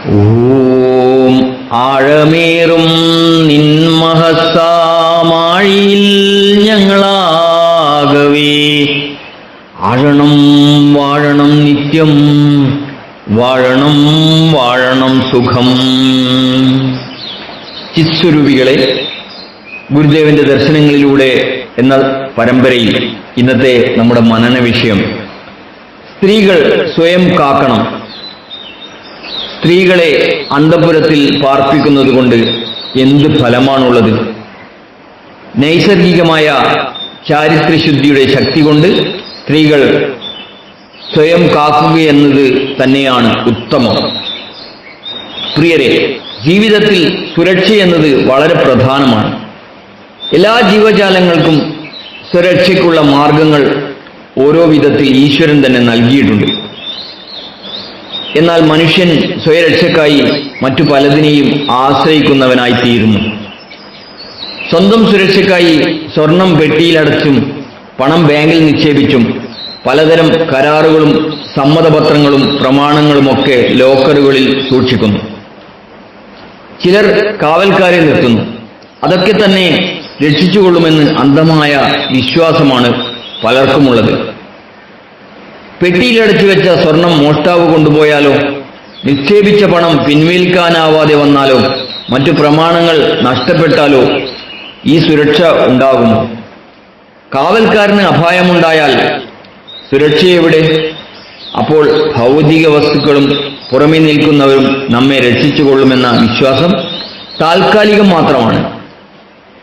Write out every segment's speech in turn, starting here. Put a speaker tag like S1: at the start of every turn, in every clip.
S1: ഓം ആഴമേറും നിൻമഹസാമാഴിയിൽ ഞങ്ങളാകവേ ആഴണം വാഴണം നിത്യം, വാഴണം വാഴണം സുഖം. ചിത്സ്വരൂപികളെ, ഗുരുദേവന്റെ ദർശനങ്ങളിലൂടെ എന്ന പരമ്പരയിൽ ഇന്നത്തെ നമ്മുടെ മനന വിഷയം സ്ത്രീകൾ സ്വയം കാക്കണം. സ്ത്രീകളെ അന്തഃപുരത്തിൽ പാർപ്പിക്കുന്നത് കൊണ്ട് എന്ത് ഫലമാണുള്ളത്? നൈസർഗികമായ ചാരിത്രശുദ്ധിയുടെ ശക്തി കൊണ്ട് സ്ത്രീകൾ സ്വയം കാക്കുകയെന്നത് തന്നെയാണ് ഉത്തമം. പ്രിയരെ, ജീവിതത്തിൽ സുരക്ഷയെന്നത് വളരെ പ്രധാനമാണ്. എല്ലാ ജീവജാലങ്ങൾക്കും സുരക്ഷയ്ക്കുള്ള മാർഗങ്ങൾ ഓരോ വിധത്തിൽ ഈശ്വരൻ തന്നെ നൽകിയിട്ടുണ്ട്. എന്നാൽ മനുഷ്യൻ സ്വയരക്ഷയ്ക്കായി മറ്റു പലതിനെയും ആശ്രയിക്കുന്നവനായിത്തീരുന്നു. സ്വന്തം സുരക്ഷയ്ക്കായി സ്വർണം പെട്ടിയിലടച്ചും പണം ബാങ്കിൽ നിക്ഷേപിച്ചും പലതരം കരാറുകളും സമ്മതപത്രങ്ങളും പ്രമാണങ്ങളുമൊക്കെ ലോക്കറുകളിൽ സൂക്ഷിക്കുന്നു. ചിലർ കാവൽക്കാരെ നിർത്തുന്നു. അതൊക്കെ തന്നെ രക്ഷിച്ചുകൊള്ളുമെന്ന് അന്ധമായ വിശ്വാസമാണ് പലർക്കുമുള്ളത്. പെട്ടിയിലടച്ചു വെച്ച സ്വർണം മോഷ്ടാവ് കൊണ്ടുപോയാലോ, നിക്ഷേപിച്ച പണം പിൻവലിക്കാനാവാതെ വന്നാലോ, മറ്റു പ്രമാണങ്ങൾ നഷ്ടപ്പെട്ടാലോ ഈ സുരക്ഷ ഉണ്ടാകുമോ? കാവൽക്കാരന് അപായമുണ്ടായാൽ സുരക്ഷയെവിടെ? അപ്പോൾ ഭൗതിക വസ്തുക്കളും പുറമെ നിൽക്കുന്നവരും നമ്മെ രക്ഷിച്ചുകൊള്ളുമെന്ന വിശ്വാസം താൽക്കാലികം മാത്രമാണ്.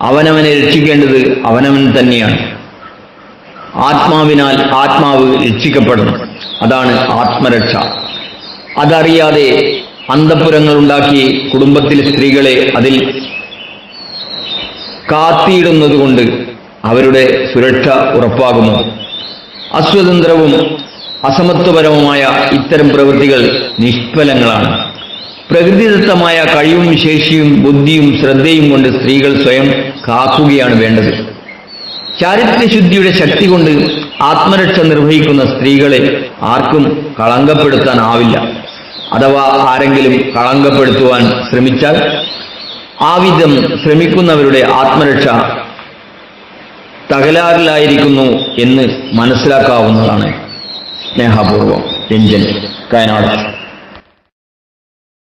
S1: അവനവനെ രക്ഷിക്കേണ്ടത് അവനവൻ തന്നെയാണ്. ആത്മാവിനാൽ ആത്മാവ് രക്ഷിക്കപ്പെടണം. അതാണ് ആത്മരക്ഷ. അതറിയാതെ അന്തഃപുരങ്ങളുണ്ടാക്കി കുടുംബത്തിലെ സ്ത്രീകളെ അതിൽ കാത്തിയിടുന്നത് കൊണ്ട് അവരുടെ സുരക്ഷ ഉറപ്പാകുമോ? അസ്വതന്ത്രവും അസമത്വപരവുമായ ഇത്തരം പ്രവൃത്തികൾ നിഷ്ഫലങ്ങളാണ്. പ്രകൃതിദത്തമായ കഴിവും ശേഷിയും ബുദ്ധിയും ശ്രദ്ധയും കൊണ്ട് സ്ത്രീകൾ സ്വയം കാക്കുകയാണ് വേണ്ടത്. ചാരിത്രശുദ്ധിയുടെ ശക്തി കൊണ്ട് ആത്മരക്ഷ നിർവഹിക്കുന്ന സ്ത്രീകളെ ആർക്കും കളങ്കപ്പെടുത്താനാവില്ല. അഥവാ ആരെങ്കിലും കളങ്കപ്പെടുത്തുവാൻ ശ്രമിച്ചാൽ ആ വിധം ശ്രമിക്കുന്നവരുടെ ആത്മരക്ഷ തകരാറിലായിരിക്കുന്നു എന്ന് മനസ്സിലാക്കാവുന്നതാണ്. സ്നേഹപൂർവം, രഞ്ജൻ, കയനാട്.